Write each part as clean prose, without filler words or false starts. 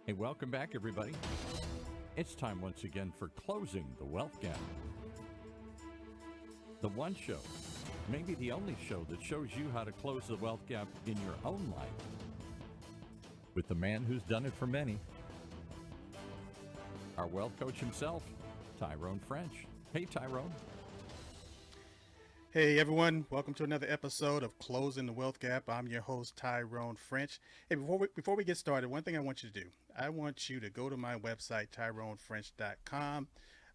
Hey, welcome back, everybody. It's time once again for Closing the Wealth Gap. The one show, maybe the only show that shows you how to close the wealth gap in your own life with the man who's done it for many, our wealth coach himself, Tyrone French. Hey, Tyrone. Hey everyone, welcome to another episode of Closing the Wealth Gap. I'm your host, Tyrone French. Hey, before we get started, one thing I want you to do, I want you to go to my website, tyronefrench.com.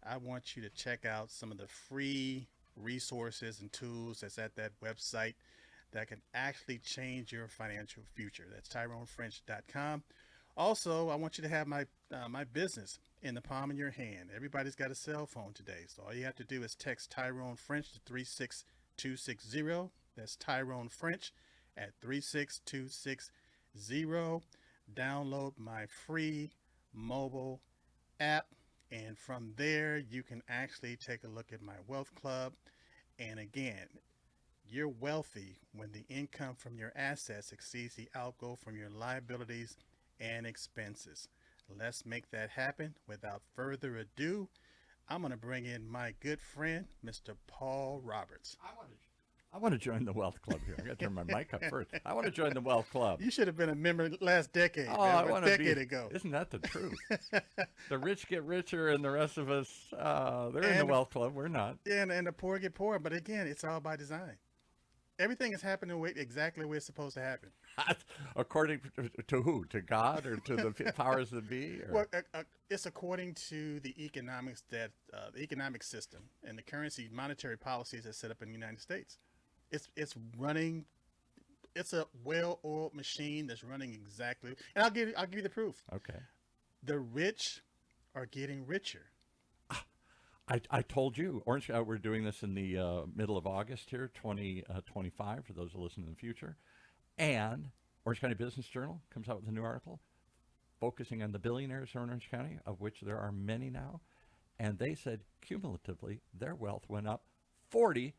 I want you to check out some of the free resources and tools that's at that website that can actually change your financial future. That's tyronefrench.com. Also, I want you to have my business in the palm of your hand. Everybody's got a cell phone today, so all you have to do is text Tyrone French to 36260. That's Tyrone French at 36260. Download my free mobile app, and from there you can actually take a look at my wealth club. And again, you're wealthy when the income from your assets exceeds the outgo from your liabilities and expenses. Let's make that happen. Without further ado, I'm going to bring in my good friend, Mr. Paul Roberts. I want to join the wealth club here. I got to turn my mic up first. I want to join the wealth club. You should have been a member last decade. Oh, I want to be. Ago. Isn't that the truth? The rich get richer, and the rest of us, they're in the wealth club. We're not. Yeah, and the poor get poorer. But again, it's all by design. Everything is happening exactly the way it's supposed to happen. According to who? To God or to the powers that be? Or? Well, it's according to the economics the economic system and the currency monetary policies that's set up in the United States. It's running. It's a well-oiled machine that's running exactly. And I'll give you the proof. Okay. The rich are getting richer. I told you, Orange. We're doing this in the middle of August here, 2025, for those who listen in the future. And Orange County Business Journal comes out with a new article focusing on the billionaires in Orange County, of which there are many now. And they said cumulatively their wealth went up 40%.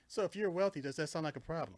So if you're wealthy, does that sound like a problem?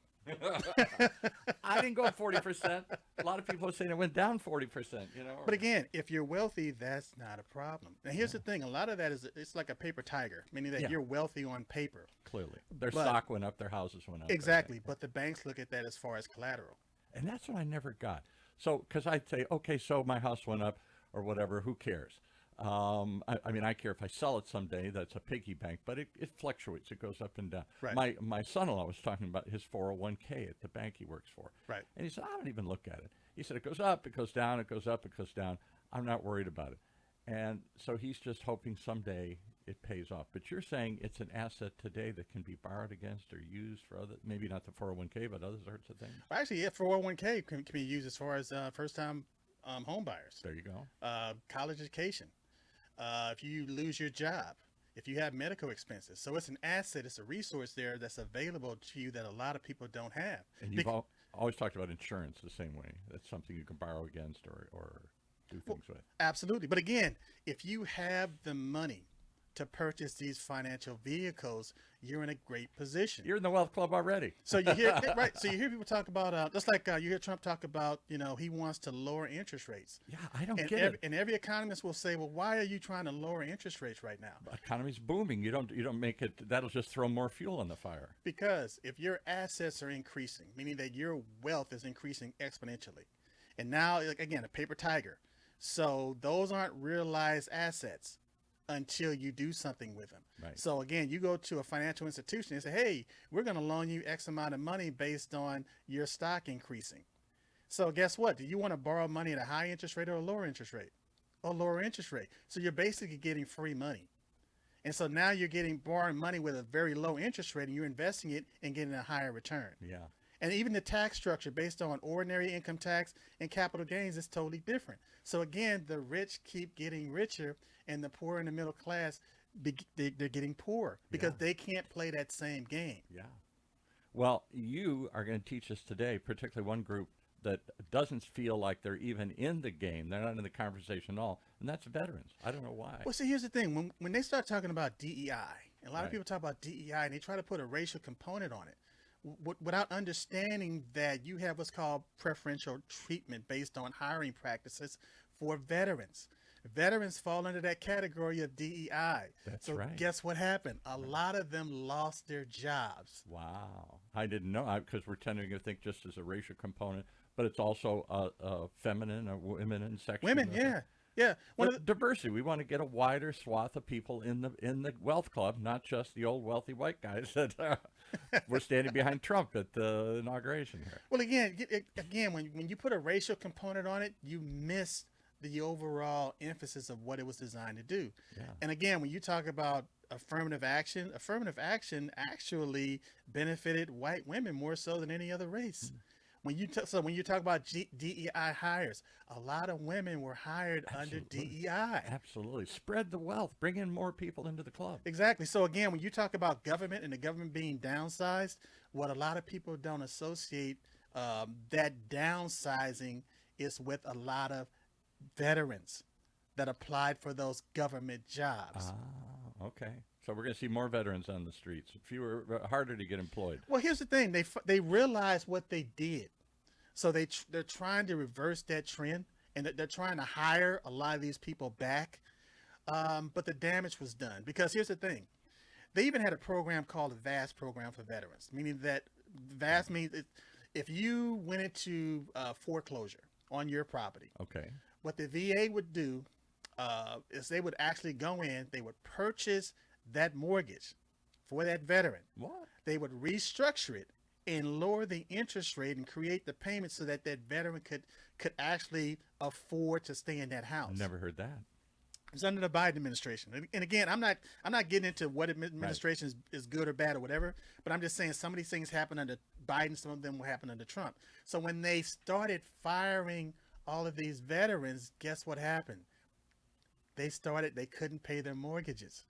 I didn't go up 40%. A lot of people are saying it went down 40%, you know. But again, if you're wealthy, that's not a problem. Now, here's the thing. A lot of that is, it's like a paper tiger, meaning that you're wealthy on paper. Clearly. Their stock went up, their houses went up. Exactly. Right? But the banks look at that as far as collateral. And that's what I never got. So, because I'd say, okay, so my house went up or whatever, who cares? I mean, I care if I sell it someday. That's a piggy bank, but it fluctuates. It goes up and down. Right. My son-in-law was talking about his 401k at the bank he works for. Right. And he said, I don't even look at it. He said, it goes up, it goes down, it goes up, it goes down. I'm not worried about it. And so he's just hoping someday it pays off. But you're saying it's an asset today that can be borrowed against or used for other, maybe not the 401k, but other sorts of things. Well, actually, 401k can be used as far as first-time home buyers. There you go. College education. If you lose your job, if you have medical expenses. So it's an asset, it's a resource there that's available to you that a lot of people don't have. And you've always talked about insurance the same way. That's something you can borrow against or do things with. Absolutely. But again, if you have the money to purchase these financial vehicles, you're in a great position. You're in the wealth club already. So you hear right. So you hear people talk about just like you hear Trump talk about, he wants to lower interest rates. Yeah, I don't get it. And every economist will say, well, why are you trying to lower interest rates right now? The economy's booming. You don't make it. That'll just throw more fuel on the fire. Because if your assets are increasing, meaning that your wealth is increasing exponentially, and now again a paper tiger. So those aren't realized assets until you do something with them. Right. So again, you go to a financial institution and say, hey, we're going to loan you X amount of money based on your stock increasing. So guess what? Do you want to borrow money at a high interest rate or a lower interest rate? A lower interest rate. So you're basically getting free money. And so now you're borrowing money with a very low interest rate and you're investing it and getting a higher return. Yeah. And even the tax structure based on ordinary income tax and capital gains is totally different. So again, the rich keep getting richer and the poor and the middle class, they're getting poorer because they can't play that same game. Yeah. Well, you are going to teach us today, particularly one group that doesn't feel like they're even in the game. They're not in the conversation at all. And that's veterans. I don't know why. Well, see, here's the thing. When they start talking about DEI, and a lot of people talk about DEI and they try to put a racial component on it, without understanding that you have what's called preferential treatment based on hiring practices for veterans. Veterans fall under that category of DEI. That's so right. guess what happened? A lot of them lost their jobs. Wow. I didn't know, because we're tending to think just as a racial component, but it's also a feminine, a women and section. Women, yeah. Yeah. Diversity. We want to get a wider swath of people in the wealth club, not just the old wealthy white guys that were standing behind Trump at the inauguration here. Well, again, when you put a racial component on it, you miss the overall emphasis of what it was designed to do. Yeah. And again, when you talk about affirmative action actually benefited white women more so than any other race. When you talk about DEI hires, a lot of women were hired under DEI. Absolutely. Spread the wealth. Bring in more people into the club. Exactly. So again, when you talk about government and the government being downsized, what a lot of people don't associate that downsizing is with a lot of veterans that applied for those government jobs. Ah, okay. So we're going to see more veterans on the streets, fewer, harder to get employed. Well, here's the thing: they realized what they did, so they're trying to reverse that trend, and they're trying to hire a lot of these people back. But the damage was done, because here's the thing: they even had a program called the VAST program for veterans, meaning that VAST means if you went into foreclosure on your property. Okay. What the VA would do is they would actually go in, they would purchase that mortgage for that veteran. What? They would restructure it and lower the interest rate and create the payments so that that veteran could actually afford to stay in that house. Never heard that. It's under the Biden administration. And again, I'm not getting into what administration is good or bad or whatever, but I'm just saying some of these things happen under Biden, some of them will happen under Trump. So when they started firing all of these veterans, guess what happened? They couldn't pay their mortgages.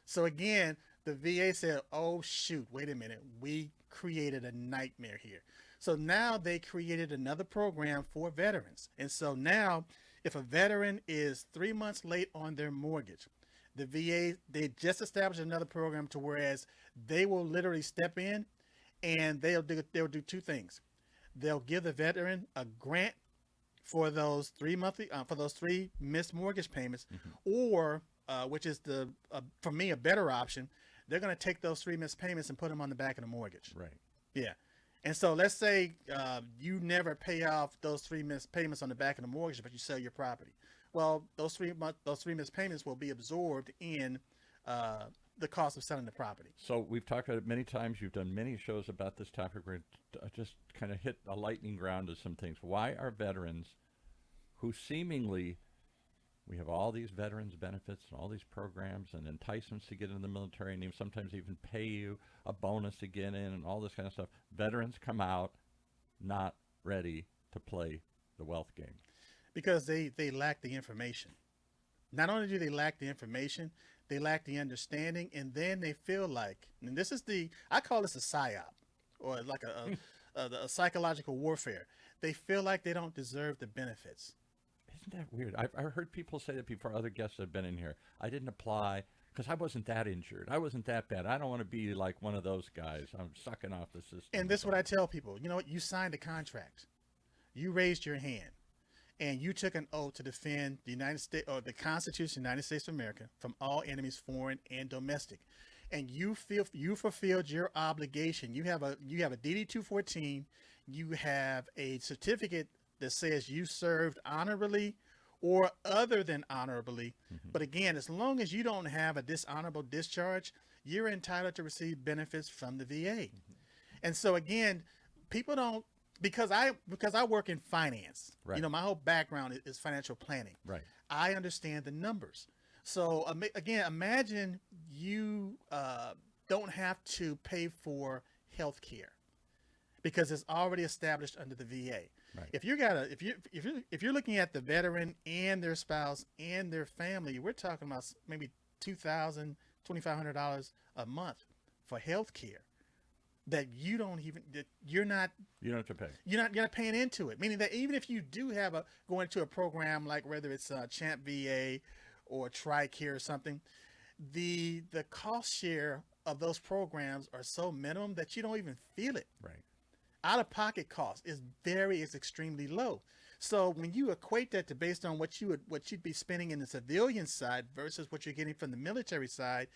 So again, the VA said, oh shoot, wait a minute, we created a nightmare here. So now they created another program for veterans. And so now if a veteran is 3 months late on their mortgage, the VA, they just established another program to whereas they will literally step in and they'll do two things. They'll give the veteran a grant for those 3 missed mortgage payments, or which is for me a better option, they're going to take those 3 missed payments and put them on the back of the mortgage. Right. Yeah. And so let's say you never pay off those 3 missed payments on the back of the mortgage, but you sell your property. Well, those three missed payments will be absorbed in the cost of selling the property. So we've talked about it many times. You've done many shows about this topic. We're just kind of hit a lightning ground of some things. Why are veterans who seemingly, we have all these veterans benefits and all these programs and enticements to get into the military, and sometimes even pay you a bonus to get in and all this kind of stuff. Veterans come out not ready to play the wealth game. Because they lack the information. Not only do they lack the information, they lack the understanding, and then they feel like, and this is I call this a psyop, or like a psychological warfare. They feel like they don't deserve the benefits. Isn't that weird? I've heard people say that before. Other guests have been in here. I didn't apply because I wasn't that injured. I wasn't that bad. I don't want to be like one of those guys. I'm sucking off the system. And this is what I tell people. You know what? You signed a contract. You raised your hand. And you took an oath to defend the United States, or the Constitution of the United States of America, from all enemies, foreign and domestic. And you fulfilled your obligation. You have a DD 214. You have a certificate that says you served honorably or other than honorably. But again, as long as you don't have a dishonorable discharge, you're entitled to receive benefits from the VA. And so again, people don't. Because I work in finance, right. You know, my whole background is financial planning. Right. I understand the numbers. So again, imagine you don't have to pay for health care because it's already established under the VA. Right. If you're looking at the veteran and their spouse and their family, we're talking about maybe $2,000, $2,500 a month for health care. That you're not have to pay. You're not paying into it. Meaning that even if you do have go into a program like whether it's Champ VA or TRICARE or something, the cost share of those programs are so minimum that you don't even feel it. Right. Out of pocket cost is extremely low. So when you equate that to based on what you'd be spending in the civilian side versus what you're getting from the military side,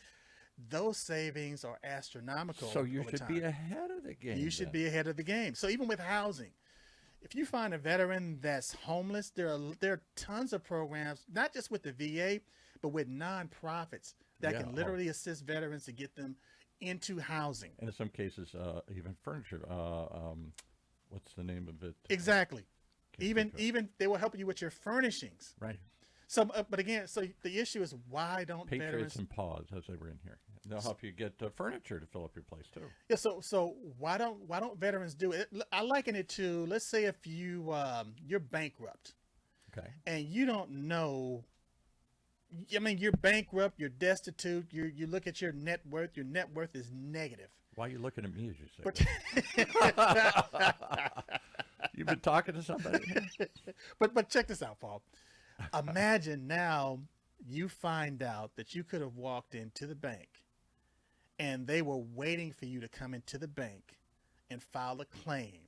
those savings are astronomical So you over should time. be ahead of the game. You should then. be ahead of the game. So even with housing, if you find a veteran that's homeless, there are tons of programs, not just with the VA, but with nonprofits that Yeah. can literally assist veterans to get them into housing. And in some cases, even furniture. What's the name of it? Exactly. Can't Even think of it. even they will help you with your furnishings. Right. So, but again, so the issue is why don't Patriots veterans? and Paws, as they were in here. They'll help you get furniture to fill up your place too. Yeah. So why don't veterans do it? I liken it to, let's say if you're bankrupt Okay. and you don't know. I mean, you're bankrupt, you're destitute. You look at your net worth. Your net worth is negative. Why are you looking at me as you say But that? You've been talking to somebody? but check this out, Paul. Imagine now you find out that you could have walked into the bank and they were waiting for you to come into the bank and file a claim.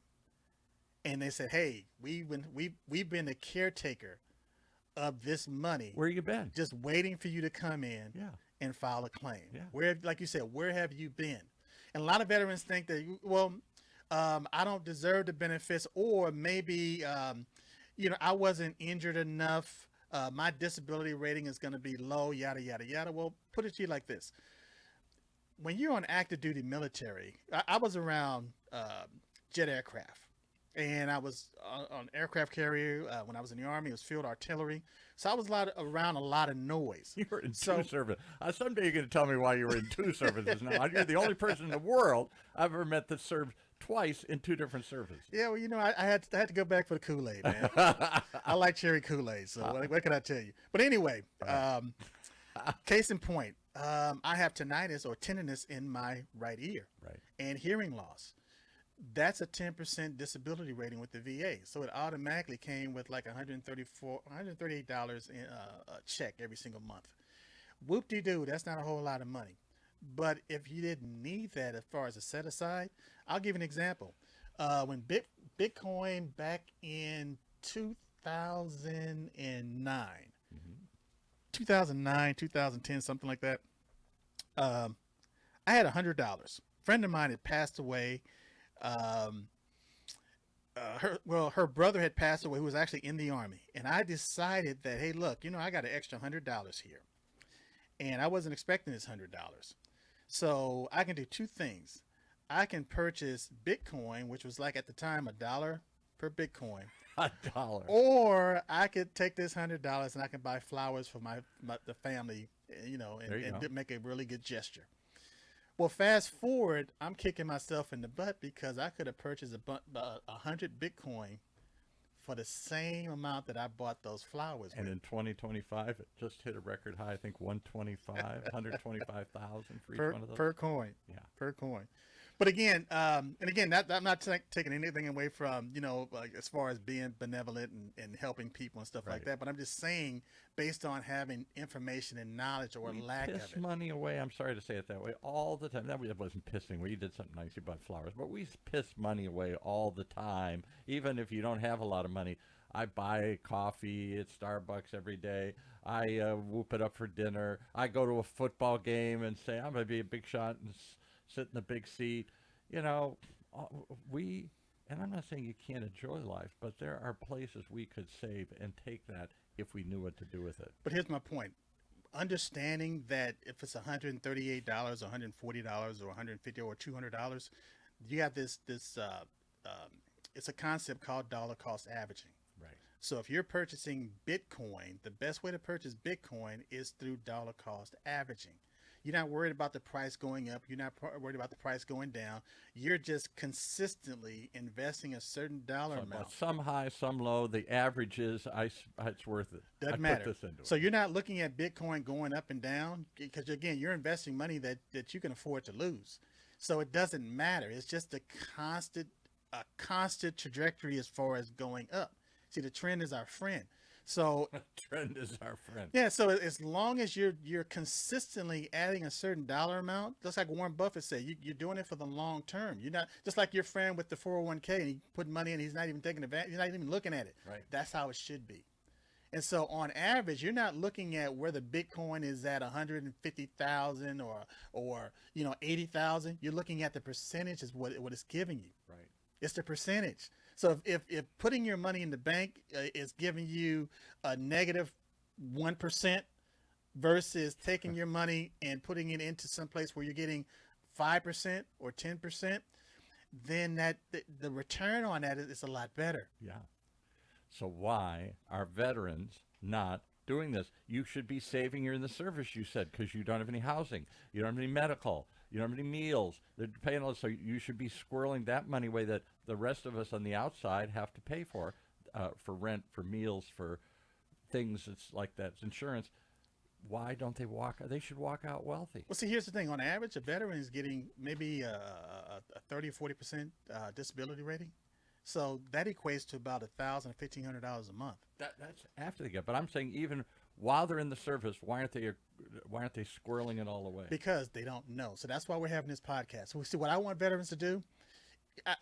And they said, "Hey, we've been the caretaker of this money, Where you been? just waiting for you to come in Yeah. and file a claim." Yeah. Where, like you said, where have you been? And a lot of veterans think that, well, I don't deserve the benefits, or maybe, I wasn't injured enough. My disability rating is going to be low, yada, yada, yada. Well, put it to you like this. When you're on active duty military, I was around jet aircraft. And I was on aircraft carrier when I was in the Army. It was field artillery. So I was around a lot of noise. You were in So- two services. Someday you're going to tell me why you were in two services now. You're the only person in the world I've ever met that served twice in two different services. Yeah, well, I had to go back for the Kool-Aid, man. I like cherry Kool-Aid, so what can I tell you? But anyway, case in point, I have tinnitus or tenderness in my right ear Right. and hearing loss. That's a 10% disability rating with the VA. So it automatically came with like $138 in a check every single month. Whoop-de-doo, that's not a whole lot of money. But if you didn't need that as far as a set aside, I'll give you an example. When Bitcoin back in 2009, 2010, something like that, I had $100. A friend of mine had passed away. Her brother had passed away, who was actually in the Army. And I decided that, hey, look, I got an extra $100 here. And I wasn't expecting this $100. So I can do two things. I can purchase Bitcoin, which was like at the time $1 per Bitcoin. $1. Or I could take this $100 and I can buy flowers for the family, There you and go. make a really good gesture. Well, fast forward, I'm kicking myself in the butt because I could have purchased 100 Bitcoin for the same amount that I bought those flowers And with. in 2025, it just hit a record high. I think 125,000 for each per, one of those. per coin. Yeah. Per coin. But again, I'm not taking anything away from, like as far as being benevolent and helping people and stuff like Right. that. But I'm just saying, based on having information and knowledge or We lack piss of it. money away. I'm sorry to say it that way. All the time. That wasn't pissing. We did something nice. You bought flowers, but we piss money away all the time. Even if you don't have a lot of money, I buy coffee at Starbucks every day. I whoop it up for dinner. I go to a football game and say I'm going to be a big shot and sit in the big seat. And I'm not saying you can't enjoy life, but there are places we could save and take that if we knew what to do with it. But here's my point. Understanding that if it's $138 or $140 or $150 or $200, you got this it's a concept called dollar cost averaging. Right. So if you're purchasing Bitcoin, the best way to purchase Bitcoin is through dollar cost averaging. You're not worried about the price going up. You're not worried about the price going down. You're just consistently investing a certain dollar amount. Some high, some low. The average is it's worth it. Doesn't I matter. Put this into So it. you're not looking at Bitcoin going up and down because, again, you're investing money that you can afford to lose. So it doesn't matter. It's just a constant trajectory as far as going up. See, the trend is our friend. So Trend is our friend. yeah, so as long as you're consistently adding a certain dollar amount, just like Warren Buffett said, you're doing it for the long term. You're not just like your friend with the 401k and he put money in, he's not even taking advantage, he's not even looking at it. Right. That's how it should be. And so on average, you're not looking at where the Bitcoin is at 150,000 or 80,000. You're looking at the percentage is what it's giving you. Right. It's the percentage. So if putting your money in the bank is giving you a negative 1% versus taking your money and putting it into some place where you're getting 5% or 10%, then the return on that is a lot better. Yeah. So why are veterans not doing this? You should be saving here in the service, you said, because you don't have any housing, you don't have any medical, you don't have any meals. They're paying all this, so you should be squirreling that money away that the rest of us on the outside have to pay for rent, for meals, for things that's like that, insurance. Why don't they walk? They should walk out wealthy. Well, see, here's the thing. On average, a veteran is getting maybe a 30 or 40% disability rating. So that equates to about $1,000 to $1,500 a month. That's after they get. But I'm saying even while they're in the service, why aren't they squirreling it all away? Because they don't know. So that's why we're having this podcast. So see, what I want veterans to do,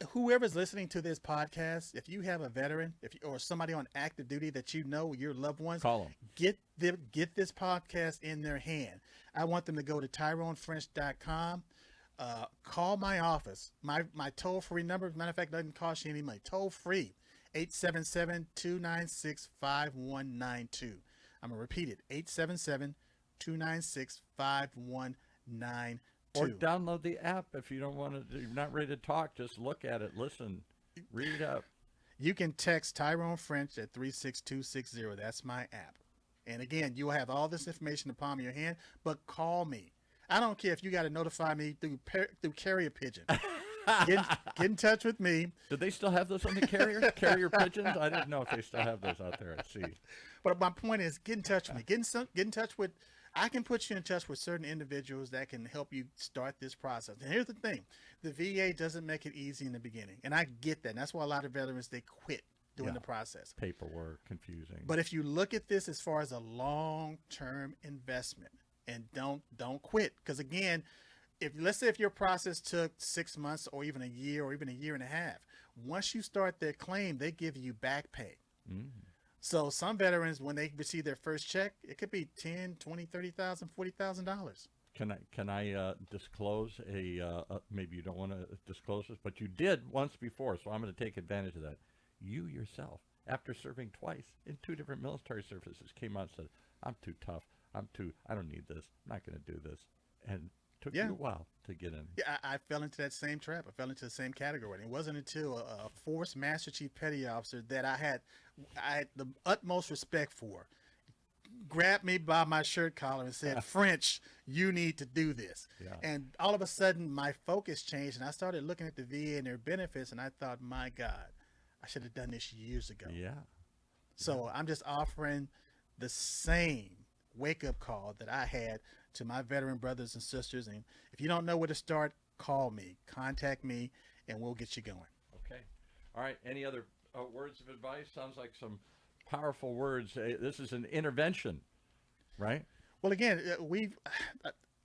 whoever's listening to this podcast, if you have a veteran, or somebody on active duty that you know, your loved ones, Call them. Get this podcast in their hand. I want them to go to TyroneFrench.com. Call my office. My toll-free number, matter of fact, doesn't cost you any money. Toll-free, 877-296-5192. I'm going to repeat it, 877-296-5192. Or download the app if you don't want to. You're not ready to talk. Just look at it, listen, read up. You can text Tyrone French at 36260. That's my app. And again, you will have all this information in the palm of your hand, but call me. I don't care if you got to notify me through carrier pigeon. Get in touch with me. Do they still have those on the carrier pigeons? I didn't know if they still have those out there at sea. But my point is, get in touch with me. Get in touch with. I can put you in touch with certain individuals that can help you start this process. And here's the thing: the VA doesn't make it easy in the beginning, and I get that. And that's why a lot of veterans they quit doing the process. Paperwork, confusing. But if you look at this as far as a long-term investment, and don't quit, because again, let's say if your process took 6 months or even a year or even a year and a half, once you start their claim, they give you back pay. So some veterans, when they receive their first check, it could be $10,000, $20,000, $30,000, $40,000. Can I disclose maybe you don't want to disclose this, but you did once before, so I'm going to take advantage of that. You yourself, after serving twice in 2 different military services, came out and said, I'm too tough. I don't need this. I'm not going to do this. And took you a while to get in. Yeah, I fell into that same trap. I fell into the same category. It wasn't until a Force Master Chief Petty Officer that I had the utmost respect for grabbed me by my shirt collar and said, French, you need to do this. Yeah. And all of a sudden, my focus changed, and I started looking at the VA and their benefits, and I thought, my God, I should have done this years ago. Yeah. So I'm just offering the same wake-up call that I had to my veteran brothers and sisters. And if you don't know where to start, call me, contact me, and we'll get you going. Okay. All right. Any other words of advice? Sounds like some powerful words. This is an intervention, right? Well, again,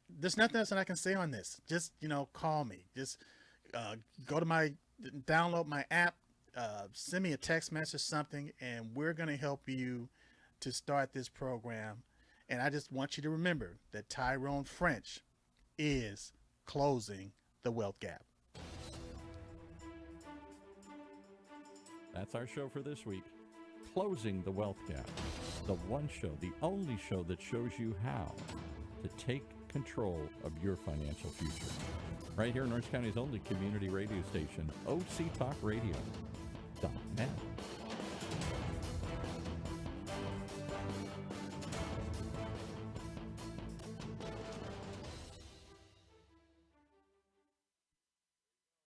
there's nothing else that I can say on this. Just, call me. Just download my app, send me a text message, something, and we're going to help you to start this program. And I just want you to remember that Tyrone French is closing the wealth gap. That's our show for this week. Closing the Wealth Gap. The one show, the only show that shows you how to take control of your financial future. Right here in Orange County's only community radio station, OC Talk Radio.